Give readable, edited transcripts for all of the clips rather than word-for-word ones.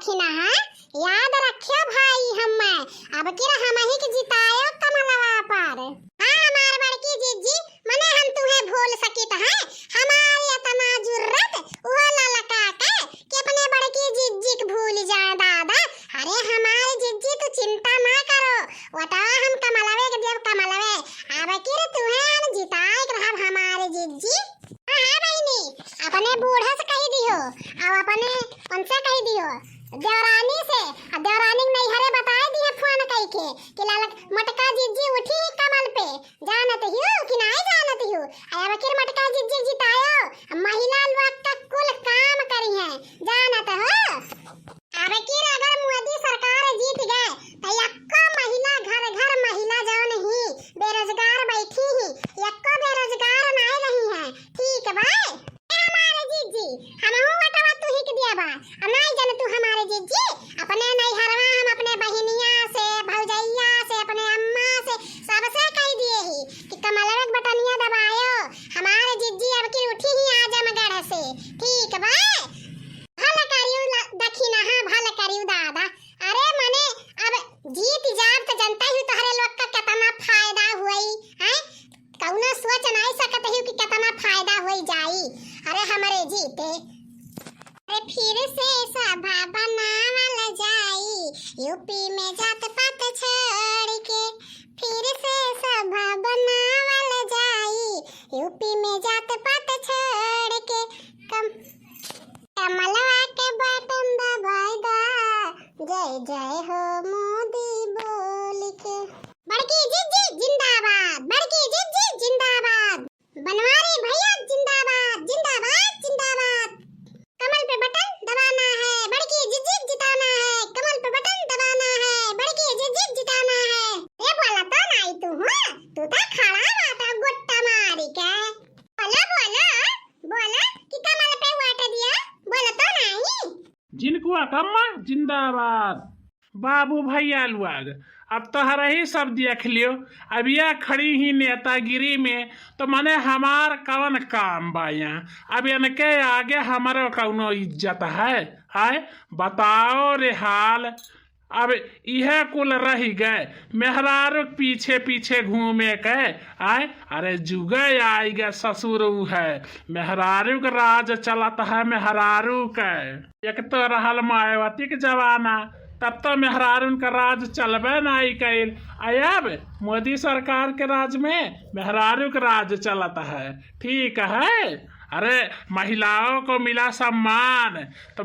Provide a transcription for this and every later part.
रखी ना है। याद रखियो भाई अब की हम ही के जितायो कमलवा पर। हाँ हमार बड़की जीजी मने हम तुम्हें भूल सकित है। हमारी इतना जरूरत वो ललका के कि अपने बड़की जीजी के भूल जाए दादा। अरे हमारी जीजी तो चिंता ना करो वटा हम कमलवे के देव कमलवे। अब की तुम्हें जिताए के हमारे जीजी। हाँ बहनी अपने बूढ़ा से कह दियो और अपने उनसे कह दियो देवरानी से। देवरानी नहीं हरे बताए दिए फोन कह के कि लाल मटका जीजी उठी कमल पे जानत हियो कि नहीं जानत हियो। अब की मटका जीजी जितायो महिला लोग का कुल काम करी है जानत हो। अब की अगर मोदी सरकार जीत गए तो यक्को महिला घर घर महिला जो नहीं बेरोजगार बैठी ही यक्को बेरोजगार नहीं रही है। ठीक भाई हमारे जीजी हम वटवा तू ही के दिया बा नहीं जन तू हमारे जीजी अपने नहीं हरवा हम अपने बहनिया से भौजैया से अपने अम्मा से सबसे कह दिए ही कि कमलवा के बटनिया दबायो हमारे जीजी अब की उठी ही आजमगढ़ से। ठीक भाई भल करियो दखिना हां भल करियो दादा। अरे मने अब जीत जाब तो जनता ही तोहरे लोग का कितना फायदा हुई है कौनो सोच नहीं सकत ही कि कितना फायदा होई जाई। अरे हमारे जीते अरे फिर से सभा बनावल जाई यूपी में जात पात छोड़ के। फिर से सभा बनावल जाई यूपी में जात पात छोड़ के। कमलवा के बटन दबाई दा जय जय हो मोदी बोल के। बड़की जीजी जिंदाबाद बड़की जीजी जिंदाबाद बनवारी भैया जिंदाबाद जिंदाबाद जिंदाबाद। कमल पे बटन दबाना है बड़की जीजी जिताना है कमल पे बटन दबाना है बड़की जीजी जिताना है। ये बोला तो नहीं तू तो खड़ा बाटा गुट्टा मारी के बोला बोला बोला कि कमल पे वोट दिया बोला तो नहीं। जिनको अकम्मा जिंदाबाद बाबू भैया लोग अब तोहरा ही सब देख लियो। अब यह खड़ी ही नेतागिरी में तो मने हमार कवन काम बा यहाँ। अब इनके आगे हमारा कौनो इज्जत है बताओ रे हाल। अब यह कुल रह गए मेहरारू पीछे पीछे घूमे के आए। अरे जुगे आएगा ससुर है मेहरारू का राज चलता है मेहरारू के। एक तो रहल मायावती के जमाना तब तो मेहरारून का राज चलबे नहीं कैल। अब मोदी सरकार के राज में मेहरारू का राज चलता है। ठीक है। अरे महिलाओं को मिला सम्मान तो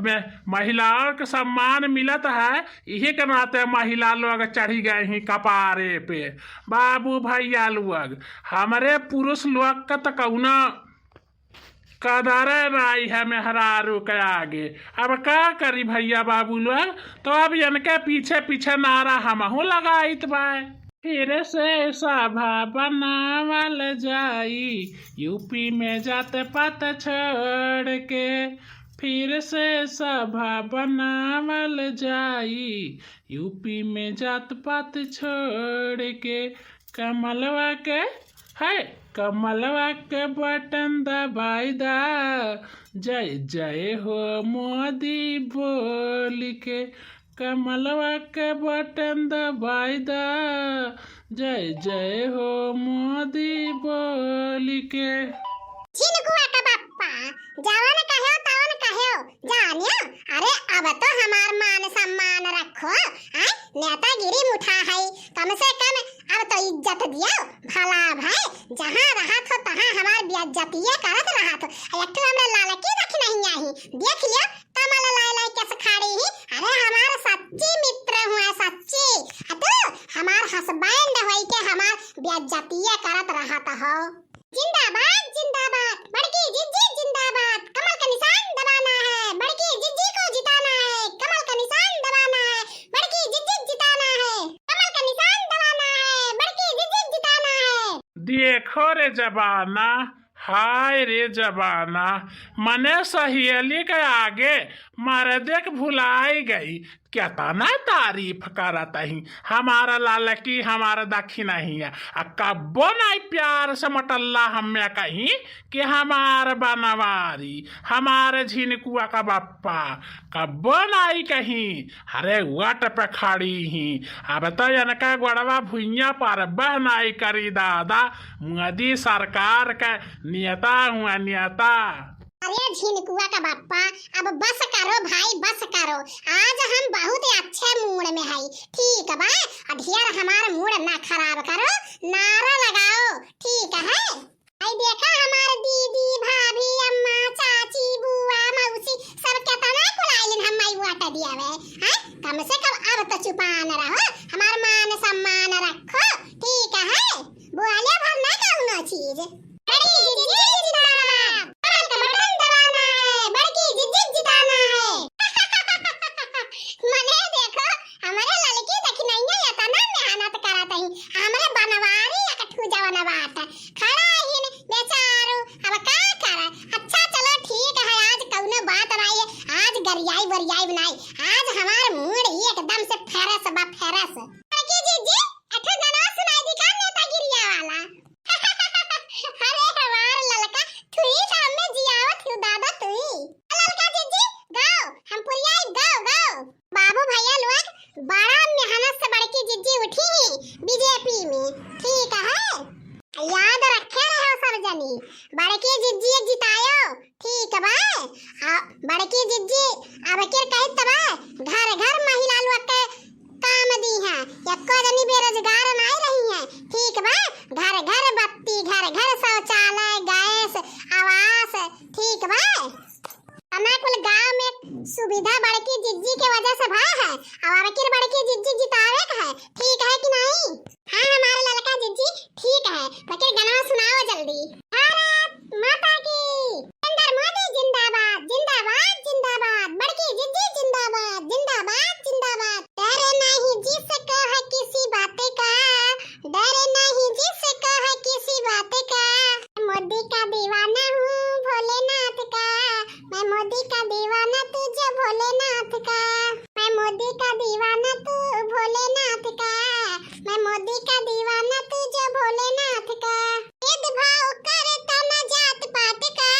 महिलाओं को सम्मान मिलत है यही के नाते महिला लोग चढ़ी गए ही कपारे पे। बाबू भैया लोग हमारे पुरुष लोग का तो कौना कदर नहीं है मेहरारू के आगे। अब क्या करी भैया बाबू लोग तो अब इनके पीछे पीछे नारा हमहू लगाइत बाय। फिर से सभा बनावल जाई यूपी में जात पात छोड़ के। फिर से सभा बनावल जाई यूपी में जात पात छोड़ के। कमलवा के है कमलवा के बटन दबाई दा जय जय हो मोदी बोल के। कमलवा के बटन दबाई दा जय जय हो मोदी बोल के। जिनको का पप्पा जवान कहो तवन कहो जानियो। अरे अब तो हमार मान सम्मान रखो नेतागिरी मुठा है कम से कम अब तो इज्जत दियो भला भाई। जहाँ रहा तो तहाँ हमार बेइज्जती करत रहा तो एक तो हमने लालकी रख नहीं आई देख लियो कमल लाई कैसे खड़ी ही। अरे हमार सच्ची मित्र हुआ सच्ची तो हमार हस्बैंड होई के हमार बेइज्जती करत रहा तो हो। जिंदाबाद जिंदाबाद बड़की जीजी जिंदाबाद कमल का निशान दबाना है बड़की जीजी को जिताना है कमल का निशान दबाना है बड़की जीजी जिताना है कमल का निशान दबाना है बड़की जीजी जिताना है। देखो रे जबाना हाय रे जबाना मने सहेली के आगे मारे देख भुलाई गई क्या तना तारीफ करत ही हमारा लाल की हमारा दक्षिण ही है कब्बो नहीं प्यार से मटल्ला हमें कहीं कि हमार बनवारी हमारे झिनकुआ का बप्पा कब्बो नहीं कहीं हरे वट पे खड़ी ही अब तो इनका गोड़वा भुइया पर बह नहीं करी दादा मोदी सरकार का नेता हुआ नेता। अरे झिनकुआ का बाप्पा अब बस करो भाई बस करो आज हम बहुत अच्छे मूड में है ठीक है बा अढियार हमारा मूड ना खराब करो नारा लगाओ ठीक है। आई देखा हमारे दीदी भाभी अम्मा चाची बुआ मौसी सब केतना कुलाइलिन हम माई वाटा दिया वे हैं कम से कम अब तो चुपा न रहो हमार मान सम्मान रखो ठीक है बोले भर ना कहूं चीज बड़की दीदी जिंदाबाद बटन का बटन दबाना है बड़की दीदी जिताना है मने देखो हमारे लड़की दखिनैया यातना मेहनत करत ही हमरे बनवारी या कठू जवाना बात खड़ा ही बेचारो अब का करे अच्छा चलो ठीक है आज कौनो बात नहीं आज गरियाई वरियाई बनाई आज हमार मूड एकदम से फेरस बा फेरस लड़की जी अठे गाना सुनाई दी का नेतागिरिया वाला अरे हमार ललका तुई सामने जियावत हूँ दादा तुई ललका जी गाओ हम पुरियाई गाओ गाओ बाबू भैया लोग बड़ा मेहनत से बड़की जिज्जी उठी बीजेपी में ठीक है याद रखे रहो सब जनी बड़की जिज्जी जितायो ठीक बा बड़की जिज्जी अब के कहि तबा घर घर महिला लोग के काम दी है एको जनी बेरोजगार नहीं रही है ठीक बा घर घर बत्ती घर घर शौचालय गैस आवास ठीक बा हमें कुल गांव में सुविधा बड़की जिज्जी के वजह से भा है और अब की बड़की जिज्जी जितावे का है ठीक है कि नहीं हां हमारे ललका जिज्जी ठीक है बके गाना सुनाओ जल्दी भारत माता की नरेंद्र मोदी जिंदाबाद जिंदाबाद जिंदाबाद बड़की जिज्जी जिंदाबाद जिंदाबाद जिंदाबाद डरे नहीं जिसको है किसी बात का डरे नहीं जिसको है किसी बात का मोदी का दीवाना हूँ भोलेनाथ का मैं मोदी का दीवाना तुझे भोलेनाथ का मैं मोदी का दीवाना तू भोलेनाथ का मैं मोदी का दीवाना तुझे भोलेनाथ का भेदभाव करता न जात पात का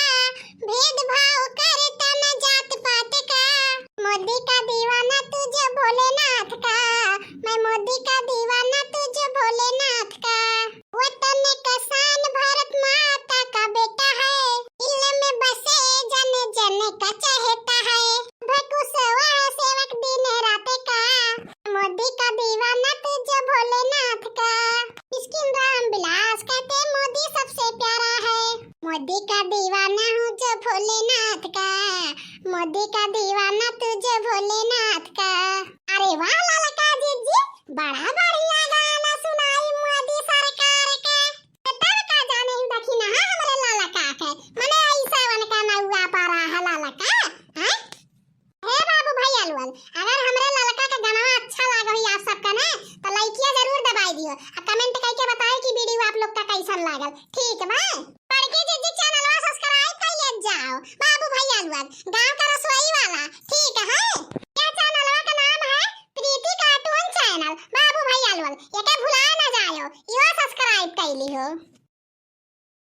भेदभाव करता न जात पात का मोदी का दीवाना तुझे भोलेनाथ का मैं मोदी का दीवाना तुझे भोलेनाथ का वतन का शान भारत माता का बेटा है दिल में बसे जन जन का चहेता है भकुसवा सेवक दिन रात का मोदी का दीवाना तुझे भोलेनाथ का मिस्किन राम विलास कहते मोदी सबसे प्यारा है मोदी का दीवाना हूँ जो भोलेनाथ का मोदी का दीवाना तुझे भोलेनाथ का। अरे वाह ललका जी बड़ा बढ़िया गाना सुनाई मोदी सरकार के तब का जाने ही देखी ना हमरे ललका के मने ऐसा वन का ना हुआ पारा है ललका हैं हे बाबू भैया लोग अगर हमरे ललका का गाना अच्छा लागो ही आप सबका ना तो लाइकिया जरूर दबाई दियो और कमेंट करके बताओ कि वीडियो आप लोग का कैसा लागल ठीक बा।